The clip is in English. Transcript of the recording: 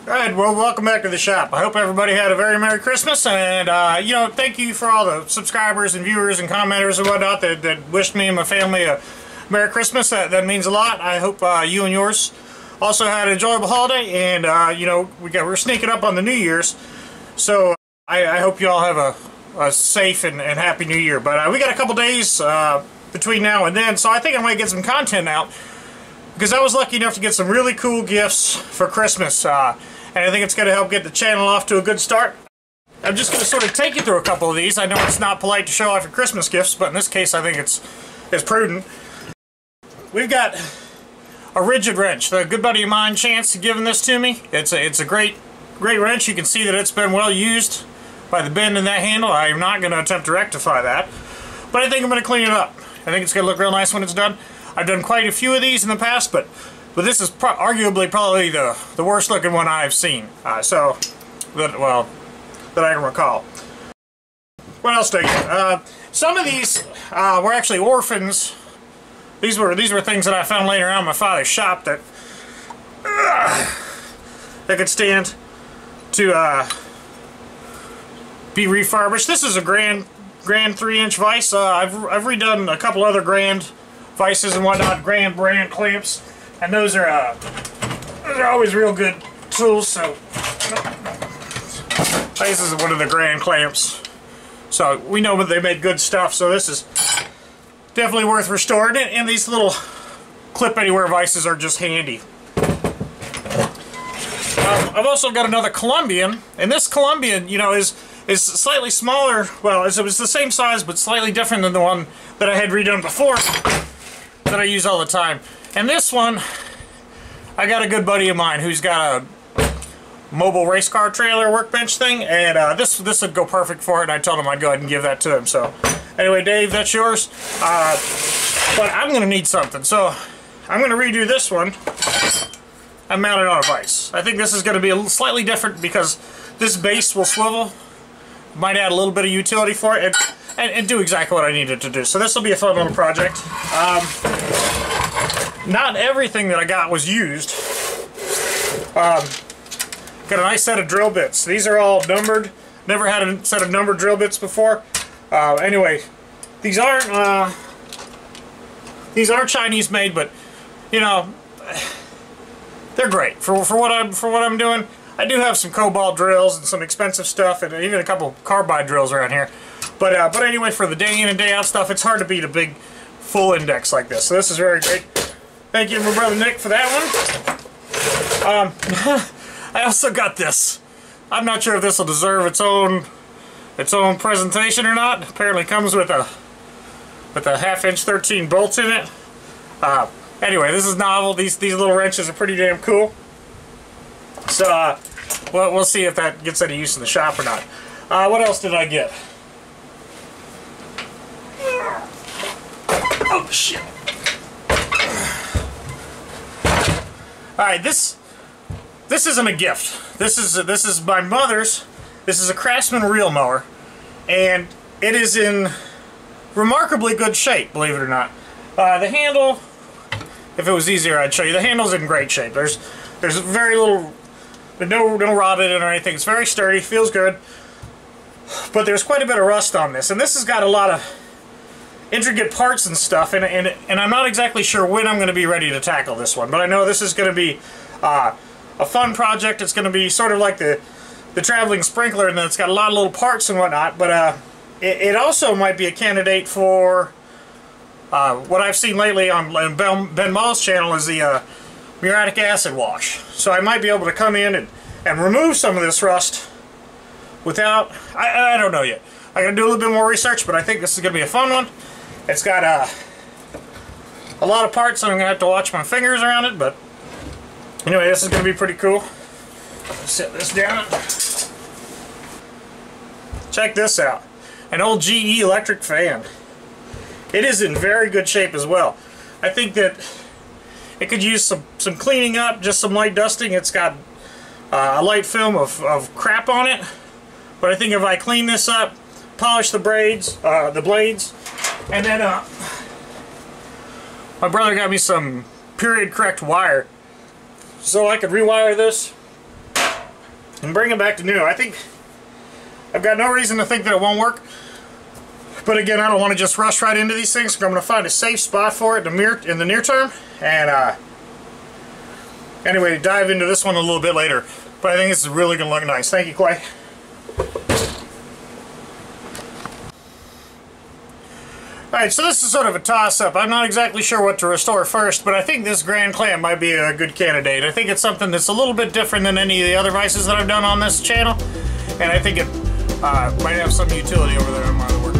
Alright, well, welcome back to the shop. I hope everybody had a very Merry Christmas, and, thank you for all the subscribers and viewers and commenters and whatnot that wished me and my family a Merry Christmas. That means a lot. I hope you and yours also had an enjoyable holiday, and, we're sneaking up on the New Year's, so I hope you all have a safe and happy New Year. But we got a couple days between now and then, so I think I might get some content out, because I was lucky enough to get some really cool gifts for Christmas, and I think it's going to help get the channel off to a good start. I'm just going to sort of take you through a couple of these. I know it's not polite to show off your Christmas gifts, but in this case I think it's prudent. We've got a rigid wrench. A good buddy of mine, Chance, giving this to me. It's a great wrench. You can see that it's been well used by the bend in that handle. I am not going to attempt to rectify that, but I think I'm going to clean it up. I think it's going to look real nice when it's done. I've done quite a few of these in the past, but this is arguably probably the worst looking one I've seen. That I can recall. What else did I get? Some of these were actually orphans. These were things that I found laying around my father's shop that could stand to be refurbished. This is a Grand 3-inch vise. I've redone a couple other Grand vices and whatnot, Grand brand clamps, and those are always real good tools. So this is one of the Grand clamps, so we know that they made good stuff. So this is definitely worth restoring, and these little clip anywhere vices are just handy. I've also got another Colombian, and this Colombian, is slightly smaller. Well, it was the same size, but slightly different than the one that I had redone before, that I use all the time. And this one, I got a good buddy of mine who's got a mobile race car trailer workbench thing, and this would go perfect for it, and I told him I'd go ahead and give that to him. So anyway, Dave, that's yours. But I'm going to need something, so I'm going to redo this one and mount it on a vise. I think this is going to be a little slightly different because this base will swivel. Might add a little bit of utility for it, and do exactly what I needed to do. So this will be a fun little project. Not everything that I got was used. Got a nice set of drill bits. These are all numbered. Never had a set of numbered drill bits before. Anyway, these aren't Chinese made, but they're great for what I'm doing. I do have some cobalt drills and some expensive stuff, and even a couple carbide drills around here. But anyway, for the day in and day out stuff, it's hard to beat a big full index like this. So this is very great. Thank you to my brother Nick for that one. I also got this. I'm not sure if this will deserve its own presentation or not. Apparently comes with a 1/2-inch 13 bolts in it. Anyway, this is novel. These little wrenches are pretty damn cool. So we'll see if that gets any use in the shop or not. What else did I get? Oh shit! All right, this isn't a gift. This is my mother's. This is a Craftsman reel mower, and it is in remarkably good shape, believe it or not. The handle, if it was easier, I'd show you. The handle's in great shape. There's very little, no rot in it or anything. It's very sturdy, feels good, but there's quite a bit of rust on this, and this has got a lot of intricate parts and stuff, and I'm not exactly sure when I'm going to be ready to tackle this one, but I know this is going to be a fun project. It's going to be sort of like the traveling sprinkler, and it's got a lot of little parts and whatnot, but it also might be a candidate for what I've seen lately on Ben Mall's channel is the muriatic acid wash. So I might be able to come in and remove some of this rust without, I don't know yet. I gotta do a little bit more research, but I think this is gonna be a fun one. It's got a lot of parts, and I'm gonna have to watch my fingers around it, but anyway, this is gonna be pretty cool. Set this down. Check this out. An old GE electric fan. It is in very good shape as well. I think that it could use some cleaning up, just some light dusting. It's got a light film of crap on it, but I think if I clean this up, polish the blades, and then my brother got me some period correct wire, so I could rewire this and bring it back to new. I think I've got no reason to think that it won't work. But again, I don't want to just rush right into these things. So I'm going to find a safe spot for it in the near term. And anyway, dive into this one a little bit later. But I think this is really going to look nice. Thank you, Clay. Alright, so this is sort of a toss-up. I'm not exactly sure what to restore first, but I think this Grand Clamp might be a good candidate. I think it's something that's a little bit different than any of the other vices that I've done on this channel, and I think it might have some utility over there in my work.